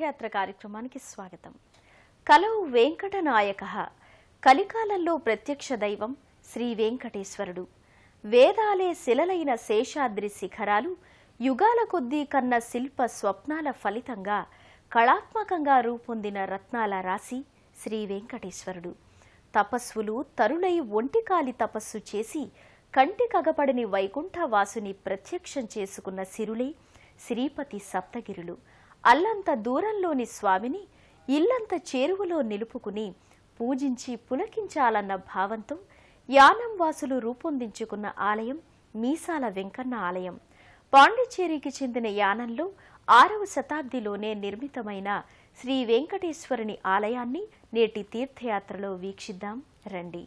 తీర్థయాత్ర కార్యక్రమానికి స్వాగతం. కలౌ వెంకటనాయకః కలికాలంలో ప్రత్యక్ష దైవం శ్రీ వెంకటేశ్వరుడు. వేదాలే శిలలైన శేషాద్రి శిఖరాలు యుగాల కొద్దీ కన్న శిల్ప స్వప్నాల ఫలితంగా కళాత్మకంగా రూపొందిన రత్నాల రాశి శ్రీ వెంకటేశ్వరుడు. తపస్సులు తరులై ఒంటికాలి తపస్సు చేసి కంటి కగపడని వైకుంఠవాసుని ప్రత్యక్షం చేసుకున్న సిరులే శ్రీపతి సప్తగిరులు. అల్లంత దూరంలోని స్వామిని ఇల్లంత చేరువలో నిలుపుకుని పూజించి పులకించాలన్న భావంతో యానం వాసులు రూపొందించుకున్న ఆలయం మీసాల వెంకన్న ఆలయం. పాండిచ్చేరికి చెందిన యానంలో 6వ శతాబ్దిలోనే నిర్మితమైన శ్రీ వెంకటేశ్వరుని ఆలయాన్ని నేటి తీర్థయాత్రలో వీక్షిద్దాం రండి.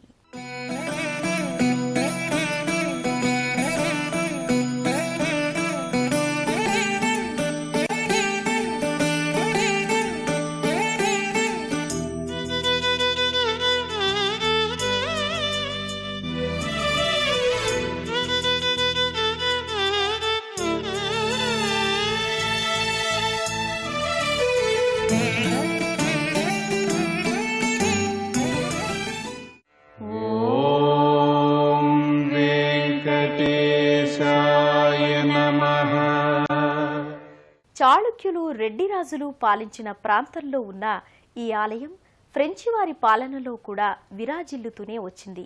చాళుక్యులు రెడ్డిరాజులు పాలించిన ప్రాంతంలో ఉన్న ఈ ఆలయం ఫ్రెంచి వారి పాలనలో కూడా విరాజిల్లుతూనే వచ్చింది.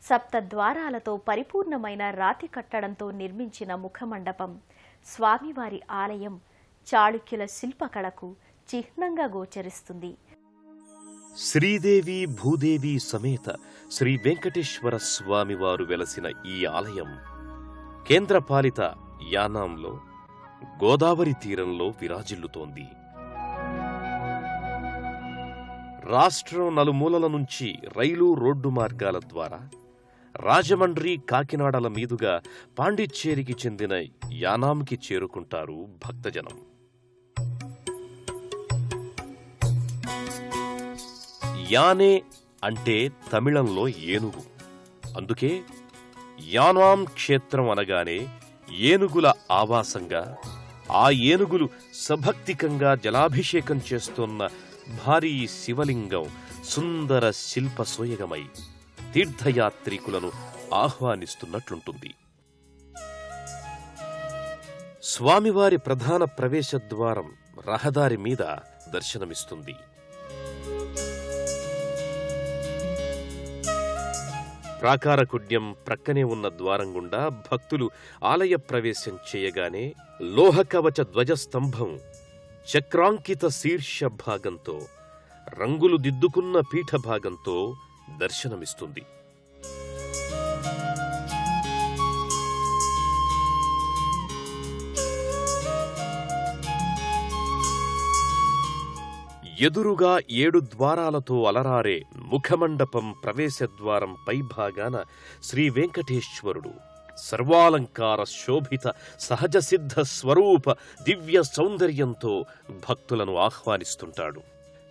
సప్త ద్వారాలతో పరిపూర్ణమైన రాతి కట్టడంతో నిర్మించిన ముఖమండపం స్వామివారి ఆలయం చాళుక్యుల శిల్పకళకు చిహ్నంగా గోచరిస్తుంది. శ్రీదేవి భూదేవి సమేత శ్రీ వెంకటేశ్వర స్వామివారు వెలసిన ఈ ఆలయం కేంద్రపాలిత యానాంలో గోదావరి తీరంలో విరాజిల్లుతోంది. రాష్ట్రం నలుమూలల నుంచి రైలు రోడ్డు మార్గాల ద్వారా రాజమండ్రి కాకినాడల మీదుగా పాండిచ్చేరికి చెందిన యానాంకి చేరుకుంటారు భక్తజనం. యానే అంటే తమిళంలో ఏనుగు. అందుకే యానాం క్షేత్రం అనగానే ఏనుగుల ఆవాసంగా ఆ ఏనుగులు సభక్తికంగా జలాభిషేకం చేస్తున్న భారీ శివలింగం సుందర శిల్ప సోయగమై తీర్థయాత్రికులను ఆహ్వానిస్తున్నట్లుంటుంది. స్వామివారి ప్రధాన ప్రవేశద్వారం రహదారి మీద దర్శనమిస్తుంది. ప్రాకారకుడ్యం ప్రక్కనే ఉన్న ద్వారం గుండా భక్తులు ఆలయ ప్రవేశం చేయగానే లోహకవచ ధ్వజస్తంభం చక్రాంకిత శీర్ష భాగంతో రంగులు దిద్దుకున్న పీఠ భాగంతో దర్శనమిస్తుంది. ఎదురుగా 7 ద్వారాలతో అలరారే ముఖమండపం ప్రవేశద్వారం పైభాగాన శ్రీ వెంకటేశ్వరుడు సర్వాలంకార శోభిత సహజసిద్ధ స్వరూప దివ్య సౌందర్యంతో భక్తులను ఆహ్వానిస్తుంటాడు.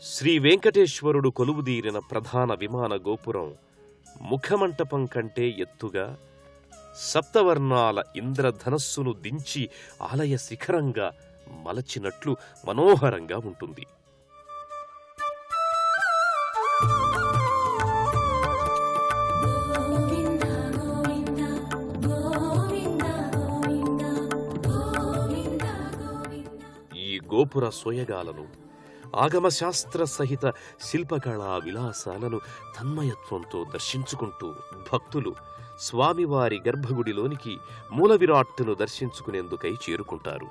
శ్రీ వెంకటేశ్వరుడు కొలువుదీరిన ప్రధాన విమాన గోపురం ముఖమంటపం కంటే ఎత్తుగా సప్తవర్ణాల ఇంద్రధనస్సును దించి ఆలయ శిఖరంగా మలచినట్లు మనోహరంగా ఉంటుంది. గోపుర సోయగాలను ఆగమశాస్త్ర సహిత శిల్పకళా విలాసాలను తన్మయత్వంతో దర్శించుకుంటూ భక్తులు స్వామివారి గర్భగుడిలోనికి మూల విరాట్టును దర్శించుకునేందుకై చేరుకుంటారు.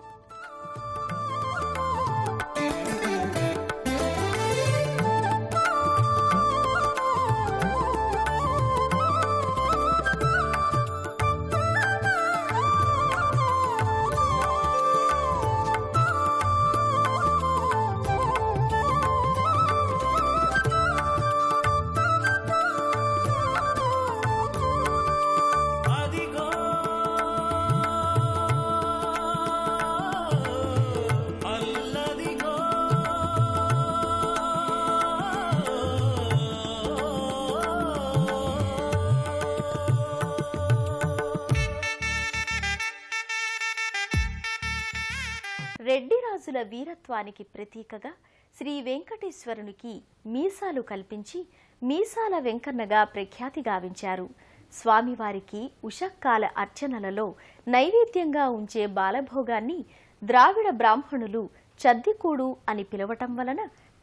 రాజుల వీరత్వానికి ప్రతీకగా శ్రీ వెంకటేశ్వరునికి మీసాలు కల్పించి మీసాల వెంకన్నగా ప్రఖ్యాతి గావించారు. స్వామివారికి ఉషక్కాల అర్చనలలో నైవేద్యంగా ఉంచే బాలభోగాన్ని ద్రావిడ బ్రాహ్మణులు చద్దికూడు అని పిలవటం వలన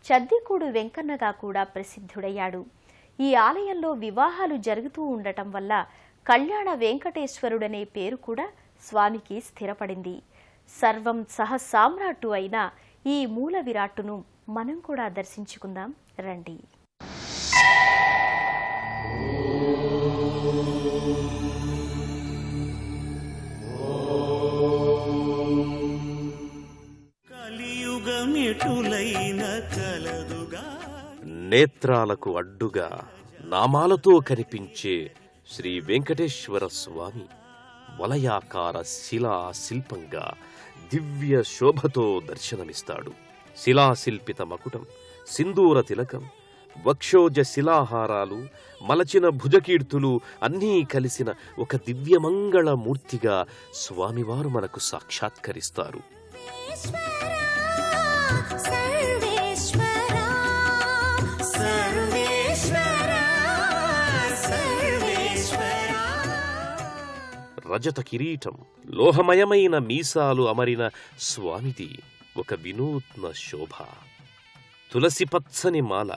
చద్దికూడు వెంకన్నగా కూడా ప్రసిద్ధుడయ్యాడు. ఈ ఆలయంలో వివాహాలు జరుగుతూ ఉండటం వల్ల కళ్యాణ వెంకటేశ్వరుడనే పేరు కూడా స్వామికి స్థిరపడింది. సర్వం సహసామ్రాట్టు అయిన ఈ మూల విరాట్టును మనం కూడా దర్శించుకుందాం రండి. నేత్రాలకు అడ్డుగా నామాలతో కనిపించే శ్రీ వెంకటేశ్వర స్వామి వలయాకార శిలా శిల్పంగా దివ్య శోభతో దర్శనమిస్తాడు. శిలాశిల్పిత మకుటం, సింధూర తిలకం, వక్షోజ శిలాహారాలు, మలచిన భుజకీర్తులు అన్నీ కలిసిన ఒక దివ్యమంగళ మూర్తిగా స్వామివారు మనకు సాక్షాత్కరిస్తారు. రజత కిరీటం, లోహమయమైన మీసాలు అమరిన స్వామిది ఒక వినూత్న శోభ. తులసి పచ్చని మాల,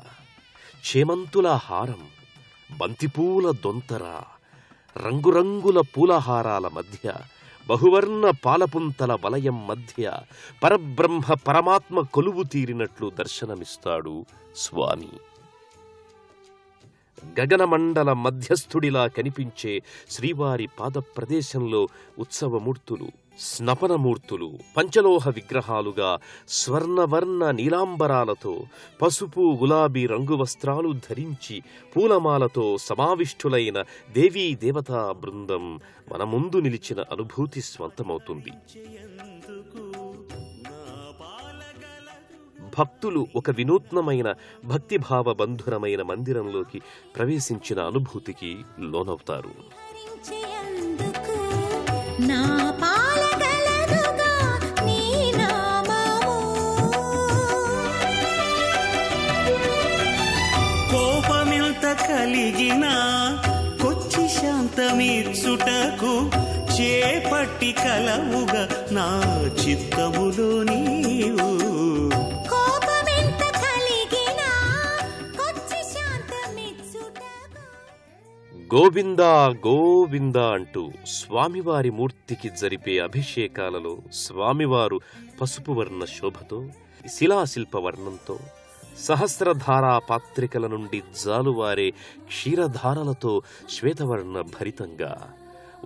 చేమంతుల హారం, బంతిపూల దొంతర, రంగురంగుల పూలహారాల మధ్య, బహువర్ణ పాలపుంతల వలయం మధ్య పరబ్రహ్మ పరమాత్మ కొలువు తీరినట్లు దర్శనమిస్తాడు స్వామి. గగనమండల మధ్యస్థుడిలా కనిపించే శ్రీవారి పాద ప్రదేశంలో ఉత్సవమూర్తులు, స్నపనమూర్తులు పంచలోహ విగ్రహాలుగా స్వర్ణవర్ణ నీలాంబరాలతో, పసుపు గులాబీ రంగు వస్త్రాలు ధరించి పూలమాలతో సమావిష్ఠులైన దేవీ దేవతా బృందం మన ముందు నిలిచిన అనుభూతి స్వంతమవుతుంది. భక్తులు ఒక వినూత్నమైన భక్తిభావ బంధురమైన మందిరంలోకి ప్రవేశించిన అనుభూతికి లోనవుతారు. కోపమింత కలిగిన కొచ్చి శాంతమిచ్చుటకు చేపట్టి కలవుగా నా చిత్తములో నీవు. గోవిందా గోవిందా అంటూ స్వామివారి మూర్తికి జరిపే అభిషేకాలలో స్వామివారు పసుపు వర్ణ శోభతో, శిలాశిల్ప వర్ణంతో, సహస్రధారా పాత్రికల నుండి జాలువారే క్షీరధారలతో శ్వేతవర్ణ భరితంగా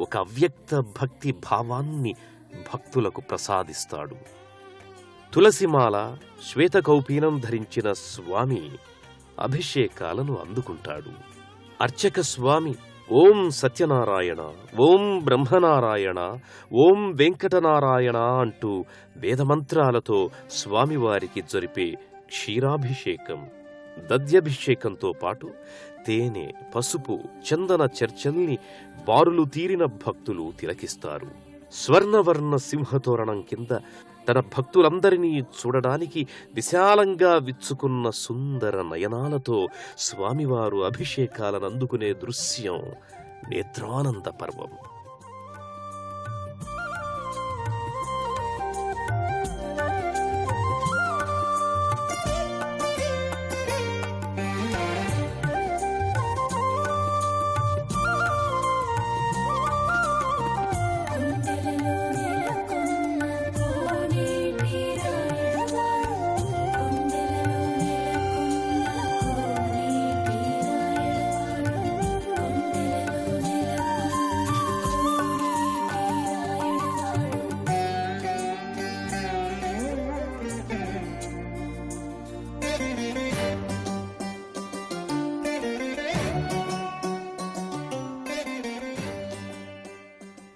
ఒక అవ్యక్త భక్తి భావాన్ని భక్తులకు ప్రసాదిస్తాడు. తులసిమాల, శ్వేతకౌపీనం ధరించిన స్వామి అభిషేకాలను అందుకుంటాడు. అర్చక స్వామి ఓం సత్యనారాయణ, ఓం బ్రహ్మనారాయణ, ఓం వెంకటనారాయణ అంటూ వేదమంత్రాలతో స్వామివారికి జరిపే క్షీరాభిషేకం, దధ్యభిషేకంతో పాటు తేనె, పసుపు, చందన చర్చల్ని బారులు తీరిన భక్తులు తిలకిస్తారు. స్వర్ణవర్ణ సింహతోరణం కింద తన భక్తులందరినీ చూడడానికి విశాలంగా విచ్చుకున్న సుందర నయనాలతో స్వామివారు అభిషేకాలను అందుకునే దృశ్యం నేత్రానంద పర్వం.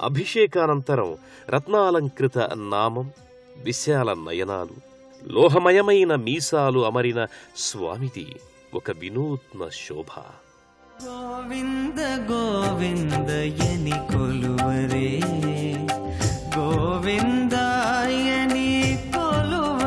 అభిషేకానంతరం రత్నాలంకృత నామం, విశాల నయనాలు, లోహమయమైన మీసాలు అమరిన స్వామిది ఒక వినూత్న శోభ. గోవింద గోవిందయని కొలువరే, గోవిందాయని కొలువ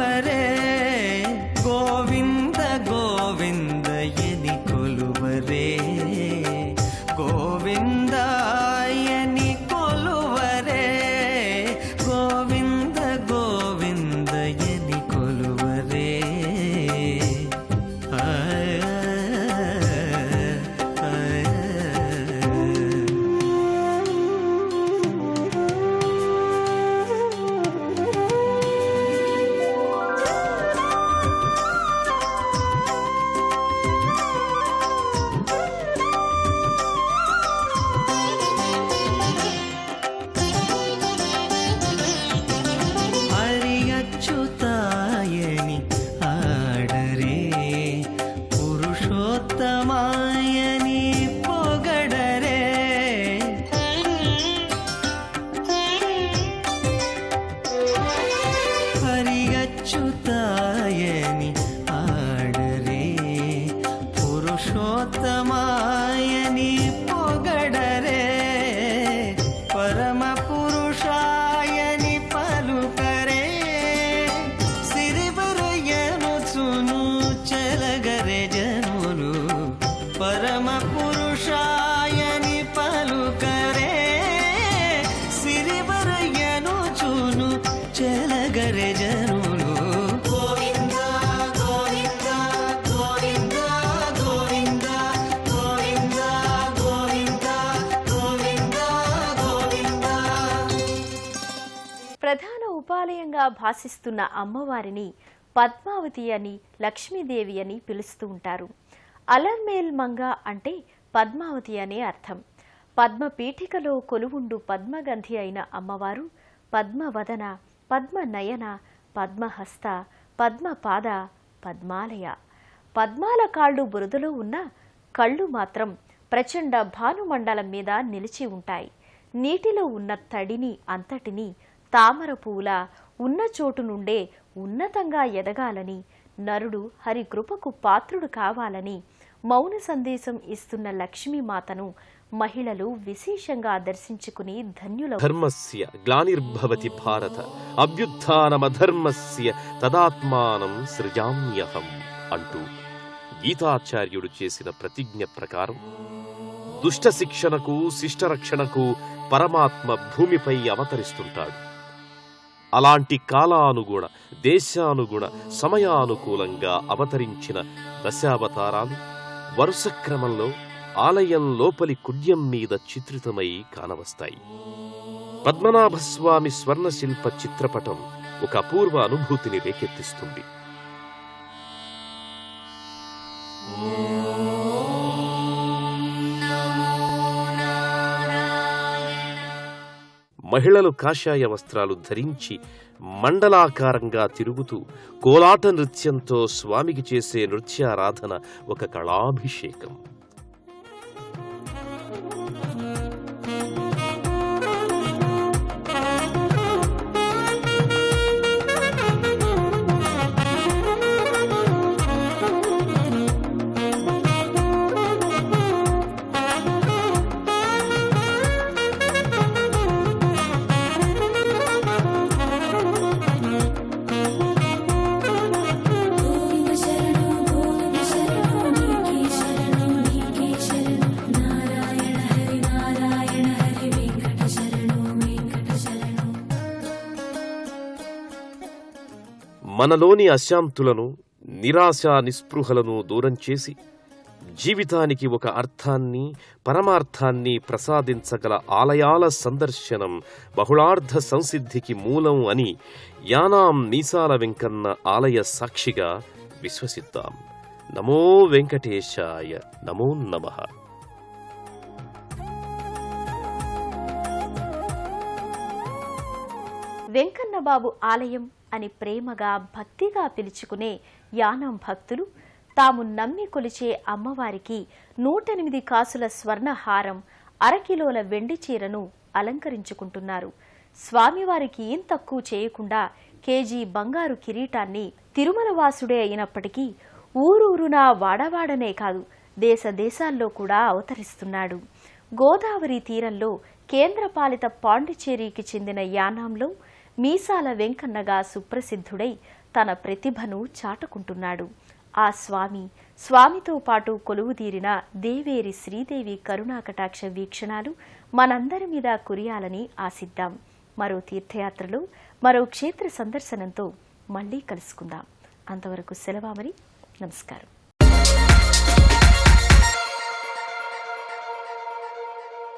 రూపాలయంగా భాసిస్తున్న అమ్మవారిని పద్మావతి అని, లక్ష్మీదేవి అని పిలుస్తూ ఉంటారు. అలర్మేల్ మంగ అంటే పద్మావతి అనే అర్థం. పద్మపీఠికలో కొలువుండు పద్మగంధి అయిన అమ్మవారు పద్మవదన, పద్మనయన, పద్మహస్త, పద్మపాద, పద్మాలయ. పద్మాల కాళ్ళు బురదలో ఉన్న కళ్ళు మాత్రం ప్రచండ భానుమండలం మీద నిలిచి ఉంటాయి. నీటిలో ఉన్న తడిని అంతటినీ తామర పువ్వుల ఉన్న చోటు నుండే ఉన్నతంగా ఎదగాలని, నరుడు హరి కృపకు పాత్రుడు కావాలని మౌన సందేశం ఇస్తున్న లక్ష్మీమాతను మహిళలు విశేషంగా దర్శించుకుని ధన్యుల. ధర్మస్య గ్లానిర్భవతి భారత అభ్యుత్థానమధర్మస్య తదాత్మానం సృజామ్యహం అంటూ గీతాచార్యుడు చేసిన ప్రతిజ్ఞ ప్రకారం దుష్ట శిక్షణకు, శిష్టరక్షణకు పరమాత్మ భూమిపై అవతరిస్తుంటాడు. అలాంటి కాలానుగుణ, దేశానుగుణ, సమయానుకూలంగా అవతరించిన దశావతారాలు వరుస క్రమంలో ఆలయం లోపలి కుడ్యం మీద చిత్రితమై కానవస్తాయి. పద్మనాభస్వామి స్వర్ణశిల్ప చిత్రపటం ఒక అపూర్వ అనుభూతిని రేకెత్తిస్తుంది. మహిళలు కాషాయ వస్త్రాలు ధరించి మండలాకారంగా తిరుగుతూ కోలాట నృత్యంతో స్వామికి చేసే నృత్యారాధన ఒక కళాభిషేకం. మనలోని అశాంతులను, నిరాశా నిస్పృహలను దూరం చేసి జీవితానికి ఒక అర్థాన్ని, పరమార్థాన్ని ప్రసాదించగల ఆలయాల సందర్శనం బహుళార్థ సంసిద్ధికి మూలం అని యానాం మీసాల వెంకన్న ఆలయ సాక్షిగా విశ్వసిద్దాం. నమో వెంకటేశాయ, నమో నమః. వెంకన్నబాబు ఆలయం అని ప్రేమగా, భక్తిగా పిలుచుకునే యానాం భక్తులు తాము నమ్మి కొలిచే అమ్మవారికి 108 కాసుల స్వర్ణహారం, 1/2 కిలోల వెండి చీరను అలంకరించుకుంటున్నారు. స్వామివారికి ఏం తక్కువ చేయకుండా కేజీ బంగారు కిరీటాన్ని తిరుమల వాసుడే అయినప్పటికీ ఊరూరునా, వాడవాడనే కాదు దేశ దేశాల్లో కూడా అవతరిస్తున్నాడు. గోదావరి తీరంలో కేంద్రపాలిత పాండిచేరికి చెందిన యానాంలో మీసాల వెంకన్నగా సుప్రసిద్ధుడై తన ప్రతిభను చాటుకుంటున్నాడు. ఆ స్వామితో పాటు కొలువుదీరిన దేవేరి శ్రీదేవి కరుణాకటాక్ష వీక్షణాలు మనందరి మీద కురియాలని ఆశిద్దాం. మరో తీర్థయాత్రలో, మరో క్షేత్ర సందర్శనంతో మళ్లీ కలుసుకుందాం. అంతవరకు సెలవు మరి. నమస్కారం.